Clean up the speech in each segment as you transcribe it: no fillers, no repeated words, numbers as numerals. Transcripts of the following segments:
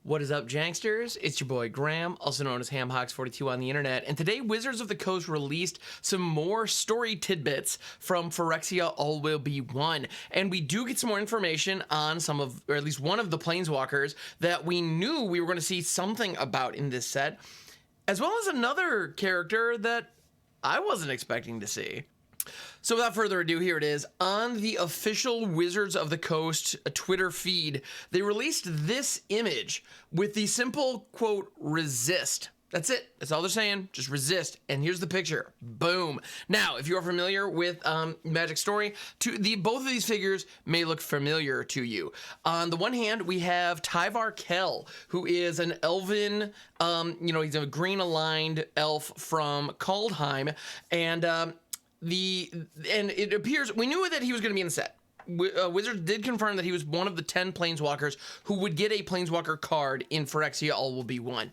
What is up, Janksters? It's your boy Graham, also known as HamHawks42 on the internet, and today Wizards of the Coast released some more story tidbits from Phyrexia All Will Be One, and we do get some more information on some of, or at least one of the Planeswalkers that we knew we were going to see something about in this set, as well as another character that I wasn't expecting to see. So without further ado, here it is. On the official Wizards of the Coast Twitter feed, they released this image with the simple quote, resist. That's it. That's all they're saying. Just resist. And here's the picture. Boom. Now, if you are familiar with Magic Story, both of these figures may look familiar to you. On the one hand, we have Tyvar Kell, who is an elven, he's a green-aligned elf from Kaldheim, and it appears we knew that he was going to be in the set. Wizards did confirm that he was one of the 10 Planeswalkers who would get a Planeswalker card in Phyrexia All Will Be One.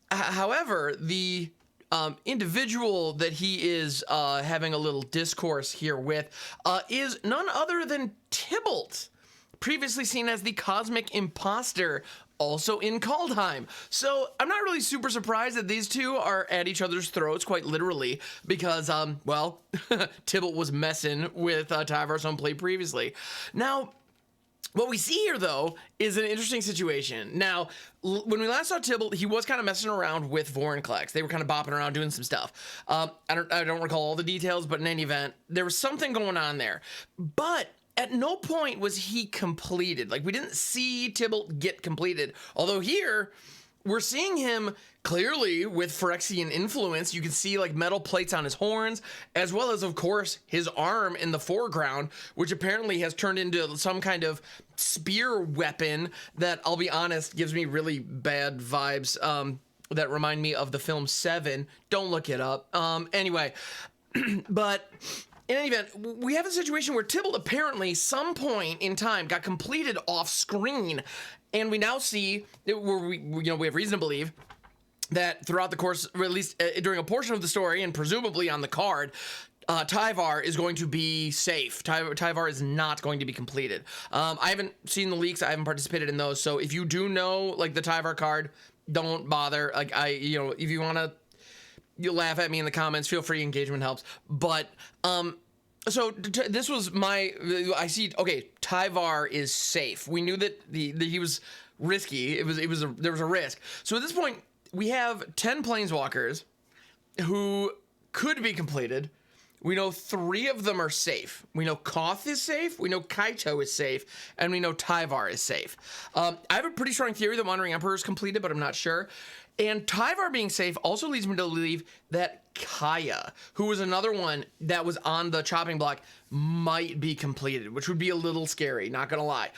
However, the individual that he is having a little discourse here with is none other than Tibalt, previously seen as the Cosmic Imposter, also in Kaldheim. So I'm not really super surprised that these two are at each other's throats, quite literally, because, Tibalt was messing with Tyvar's own play previously. Now, what we see here, though, is an interesting situation. Now, when we last saw Tibalt, he was kind of messing around with Vorinclex. They were kind of bopping around doing some stuff. I don't recall all the details, but in any event, there was something going on there. But at no point was he completed. Like, we didn't see Tibalt get completed. Although here, we're seeing him clearly with Phyrexian influence. You can see like metal plates on his horns, as well as, of course, his arm in the foreground, which apparently has turned into some kind of spear weapon that, I'll be honest, gives me really bad vibes that remind me of the film Seven. Don't look it up. Anyway, but in any event, we have a situation where Tibalt apparently some point in time got completed off screen, and we now see where we have reason to believe that throughout the course, or at least during a portion of the story, and presumably on the card, Tyvar is going to be safe. Tyvar is not going to be completed. I haven't seen the leaks. I haven't participated in those. So if you do know like the Tyvar card, don't bother. Like if you want to. You laugh at me in the comments, feel free, engagement helps. But, so this was okay, Tyvar is safe. We knew that he was risky. There was a risk. So at this point, we have 10 Planeswalkers who could be completed. We know 3 of them are safe. We know Koth is safe, we know Kaito is safe, and we know Tyvar is safe. I have a pretty strong theory that Wandering Emperor is completed, but I'm not sure. And Tyvar being safe also leads me to believe that Kaya, who was another one that was on the chopping block, might be completed, which would be a little scary, not gonna lie.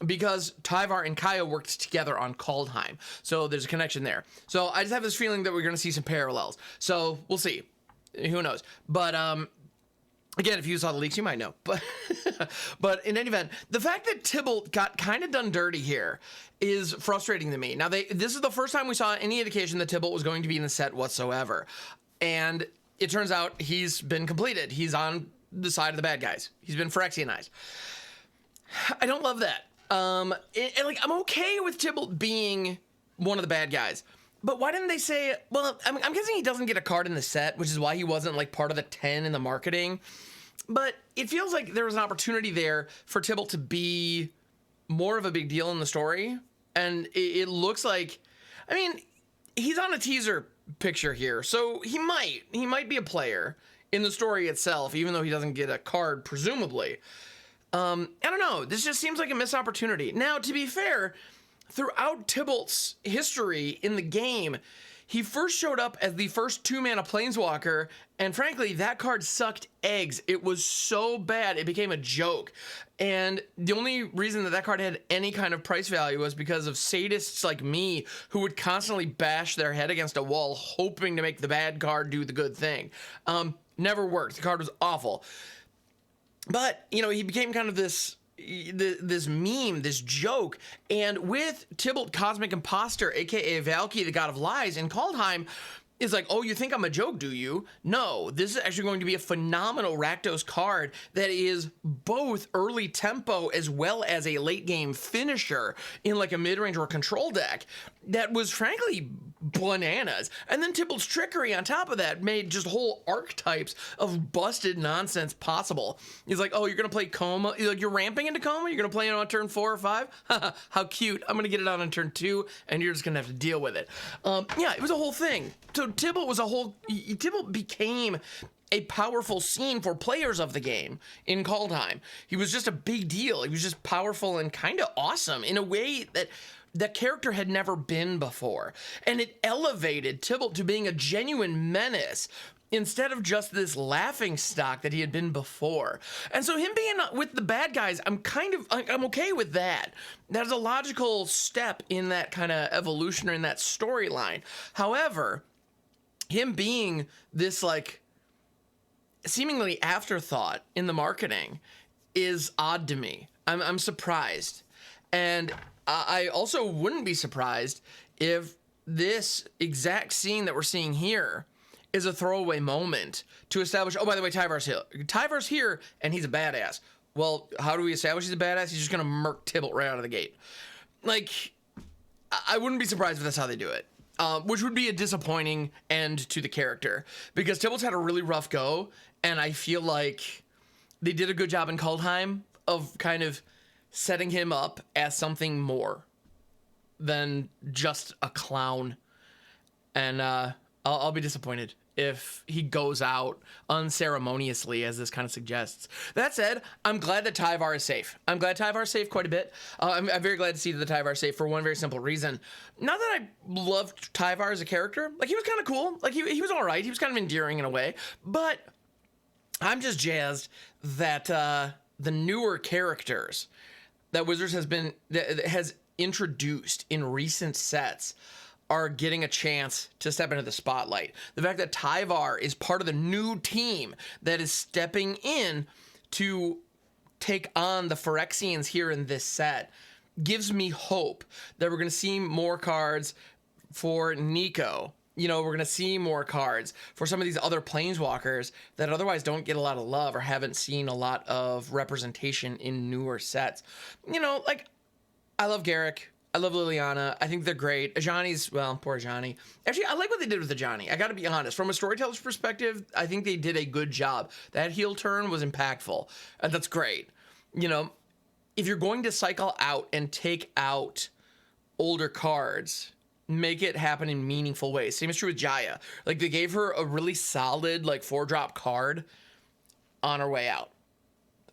Because Tyvar and Kaya worked together on Kaldheim. So there's a connection there. So I just have this feeling that we're gonna see some parallels. So we'll see. Who knows? But again, if you saw the leaks, you might know. But in any event, the fact that Tibalt got kind of done dirty here is frustrating to me. Now, this is the first time we saw any indication that Tibalt was going to be in the set whatsoever. And it turns out he's been completed. He's on the side of the bad guys. He's been Phyrexianized. I don't love that. I'm okay with Tibalt being one of the bad guys. But why didn't they say, well, I'm guessing he doesn't get a card in the set, which is why he wasn't like part of the 10 in the marketing. But it feels like there was an opportunity there for Tibalt to be more of a big deal in the story. And it looks like, he's on a teaser picture here. So he might be a player in the story itself, even though he doesn't get a card, presumably. I don't know. This just seems like a missed opportunity. Now, to be fair, throughout Tibalt's history in the game, he first showed up as the first 2-mana Planeswalker, and frankly, that card sucked eggs. It was so bad, it became a joke. And the only reason that card had any kind of price value was because of sadists like me who would constantly bash their head against a wall hoping to make the bad card do the good thing. Never worked. The card was awful. But, he became kind of this meme, this joke, and with Tibalt Cosmic Imposter, aka Valki, the God of Lies, in Kaldheim, is like, oh, you think I'm a joke, do you? No, this is actually going to be a phenomenal Rakdos card that is both early tempo as well as a late game finisher in like a mid-range or control deck that was frankly bananas. And then Tybalt's Trickery on top of that made just whole archetypes of busted nonsense possible. He's like, oh, you're gonna play Coma, like you're ramping into Coma, you're gonna play it on turn 4 or 5. How cute. I'm gonna get it out on turn 2 and you're just gonna have to deal with it. Yeah, it was a whole thing. So Tibalt became a powerful scene for players of the game in Kaldheim. He was just a big deal. He was just powerful and kind of awesome in a way that that character had never been before. And it elevated Tibalt to being a genuine menace instead of just this laughing stock that he had been before. And so him being with the bad guys, I'm okay with that. That's a logical step in that kind of evolution or in that storyline. However, him being this like seemingly afterthought in the marketing is odd to me. I'm surprised. And I also wouldn't be surprised if this exact scene that we're seeing here is a throwaway moment to establish, oh, by the way, Tyvar's here. Tyvar's here, and he's a badass. Well, how do we establish he's a badass? He's just going to murk Tibalt right out of the gate. Like, I wouldn't be surprised if that's how they do it. Which would be a disappointing end to the character. Because Tybalt's had a really rough go, and I feel like they did a good job in Kaldheim of kind of setting him up as something more than just a clown. And I'll be disappointed if he goes out unceremoniously, as this kind of suggests. That said, I'm glad that Tyvar is safe. I'm glad Tyvar is safe quite a bit. I'm very glad to see that the Tyvar is safe for one very simple reason. Not that I loved Tyvar as a character. Like, he was kind of cool. Like, he was all right. He was kind of endearing in a way. But I'm just jazzed that the newer characters that Wizards has introduced in recent sets are getting a chance to step into the spotlight. The fact that Tyvar is part of the new team that is stepping in to take on the Phyrexians here in this set gives me hope that we're going to see more cards for Nico. You know, we're going to see more cards for some of these other Planeswalkers that otherwise don't get a lot of love or haven't seen a lot of representation in newer sets. You know, like, I love Garruk. I love Liliana. I think they're great. Ajani's, well, poor Ajani. Actually, I like what they did with Ajani. I got to be honest. From a storyteller's perspective, I think they did a good job. That heel turn was impactful. And that's great. You know, if you're going to cycle out and take out older cards, make it happen in meaningful ways. Same is true with Jaya. Like, they gave her a really solid, like, 4-drop card on her way out.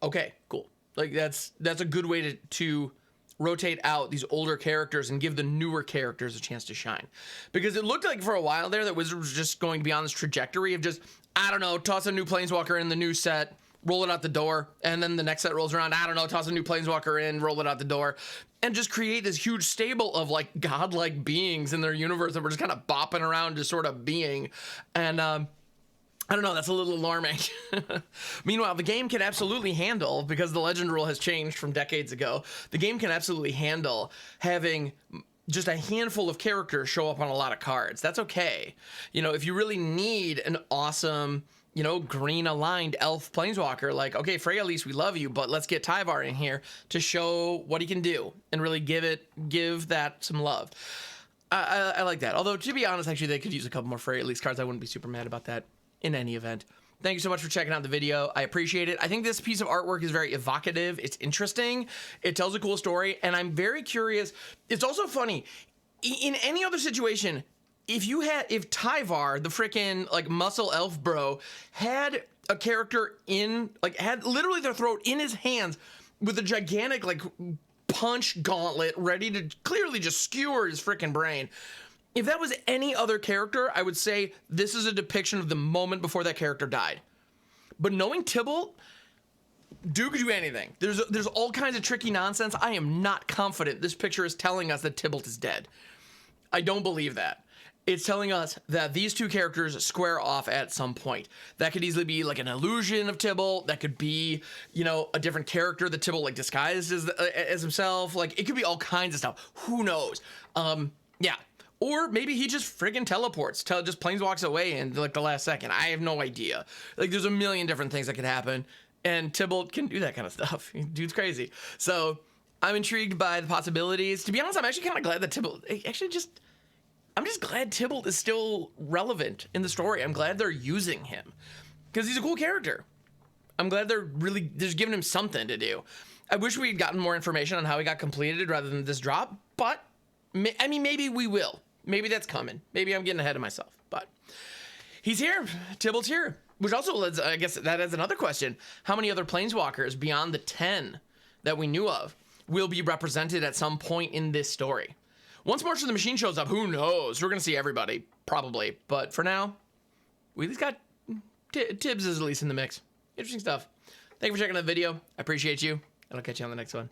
Okay, cool. Like, that's a good way to rotate out these older characters and give the newer characters a chance to shine. Because it looked like for a while there that Wizards was just going to be on this trajectory of just, I don't know, toss a new Planeswalker in the new set, roll it out the door, and then the next set rolls around, I don't know, toss a new Planeswalker in, roll it out the door, and just create this huge stable of like godlike beings in their universe that were just kind of bopping around, just sort of being. And I don't know, that's a little alarming. Meanwhile, the game can absolutely handle, because the legend rule has changed from decades ago, the game can absolutely handle having just a handful of characters show up on a lot of cards. That's okay. You know, if you really need an awesome, you know, green aligned elf Planeswalker, like, okay, Freyalise, we love you, but let's get Tyvar in here to show what he can do and really give that some love. I like that. Although, to be honest, actually, they could use a couple more Freyalise cards. I wouldn't be super mad about that. In any event, thank you so much for checking out the video. I appreciate it. I think this piece of artwork is very evocative. It's interesting. It tells a cool story, and I'm very curious. It's also funny. In any other situation, if Tyvar, the freaking like muscle elf bro, had a character had literally their throat in his hands with a gigantic like punch gauntlet ready to clearly just skewer his freaking brain. If that was any other character, I would say this is a depiction of the moment before that character died. But knowing Tibalt, Duke could do anything. There's all kinds of tricky nonsense. I am not confident this picture is telling us that Tibalt is dead. I don't believe that. It's telling us that these two characters square off at some point. That could easily be like an illusion of Tibalt. That could be, you know, a different character that Tibalt like disguised as himself. Like, it could be all kinds of stuff. Who knows? Yeah. Or maybe he just friggin' teleports, just planeswalks away in like the last second. I have no idea. Like there's a million different things that could happen, and Tibalt can do that kind of stuff. Dude's crazy. So I'm intrigued by the possibilities. To be honest, I'm actually kind of glad that Tibalt, I'm just glad Tibalt is still relevant in the story. I'm glad they're using him because he's a cool character. I'm glad they're just giving him something to do. I wish we'd gotten more information on how he got completed rather than this drop, but I mean, maybe we will. Maybe that's coming. Maybe I'm getting ahead of myself, but he's here. Tibalt's here, which also leads, I guess that is another question. How many other planeswalkers beyond the 10 that we knew of will be represented at some point in this story? Once March of the Machine shows up, who knows? We're going to see everybody, probably. But for now, we at least got Tibbs is at least in the mix. Interesting stuff. Thank you for checking out the video. I appreciate you, and I'll catch you on the next one.